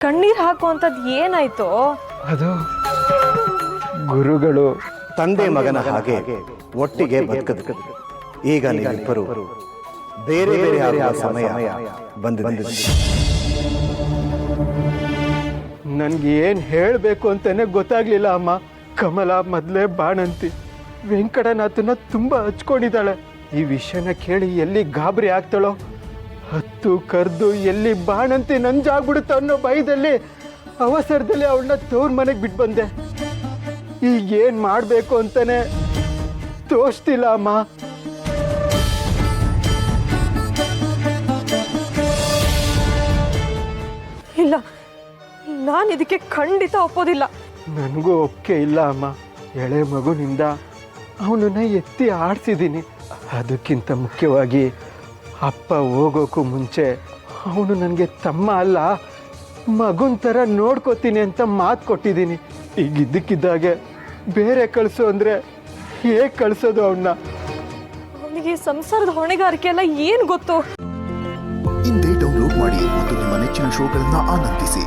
ಕಣ್ಣೀರ್ ಹಾಕುವಂಥದ್ದು ಏನಾಯ್ತು? ಅದು ಗುರುಗಳು ತಂದೆ ಮಗನ ಹಾಗೆ ಒಟ್ಟಿಗೆ ಬದುಕದು. ಈಗ ನೀವಿಬ್ಬರು ಬೇರೆ ಬೇರೆ ಆಗುವ ಸಮಯ ಬಂದಿದೆ. ನನ್ಗೆ ಏನು ಹೇಳಬೇಕು ಅಂತಾನೆ ಗೊತ್ತಾಗ್ಲಿಲ್ಲ ಅಮ್ಮ. ಕಮಲ ಮೊದಲೇ ಬಾಣಂತಿ, ವೆಂಕಟನಾಥನ ತುಂಬ ಹಚ್ಕೊಂಡಿದ್ದಾಳೆ. ಈ ವಿಷಯನ ಕೇಳಿ ಎಲ್ಲಿ ಗಾಬರಿ ಆಗ್ತಾಳೋ, ಹತ್ತು ಕರೆದು ಎಲ್ಲಿ ಬಾಣಂತಿ ನಂಜಾಗ್ಬಿಡುತ್ತೋ ಅನ್ನೋ ಭಯದಲ್ಲಿ ಅವಸರದಲ್ಲಿ ಅವಳನ್ನ ತವ್ರ ಮನೆಗೆ ಬಿಟ್ಟು ಬಂದೆ. ಈಗ ಏನು ಮಾಡಬೇಕು ಅಂತಾನೆ ತೋಚ್ತಿಲ್ಲ ಅಮ್ಮ. ಇಲ್ಲ, ನಾನು ಇದಕ್ಕೆ ಖಂಡಿತ ಒಪ್ಪೋದಿಲ್ಲ. ನನಗೂ ಒಪ್ಪಿಗೆ ಇಲ್ಲ ಅಮ್ಮ. ಎಳೆ ಮಗುನಿಂದ ಅವನನ್ನ ಎತ್ತಿ ಆಡಿಸಿದ್ದೀನಿ. ಅದಕ್ಕಿಂತ ಮುಖ್ಯವಾಗಿ ಅಪ್ಪ ಹೋಗೋಕ್ಕೂ ಮುಂಚೆ ಅವನು ನನಗೆ ತಮ್ಮ ಅಲ್ಲ, ಮಗುನ ಥರ ನೋಡ್ಕೋತೀನಿ ಅಂತ ಮಾತು ಕೊಟ್ಟಿದ್ದೀನಿ. ಈಗ ಇದ್ದಕ್ಕಿದ್ದಾಗೆ ಬೇರೆ ಕಳಿಸು ಅಂದರೆ ಹೇಗೆ ಕಳಿಸೋದು ಅವನ್ನ? ಅವನಿಗೆ ಸಂಸಾರದ ಹೊಣೆಗಾರಿಕೆ ಎಲ್ಲ ಏನು ಗೊತ್ತು? ಇಂದೇ ಡೌನ್ಲೋಡ್ ಮಾಡಿ ಮತ್ತು ನಿಮ್ಮ ನೆಚ್ಚಿನ ಶೋಗಳನ್ನು ಆನಂದಿಸಿ.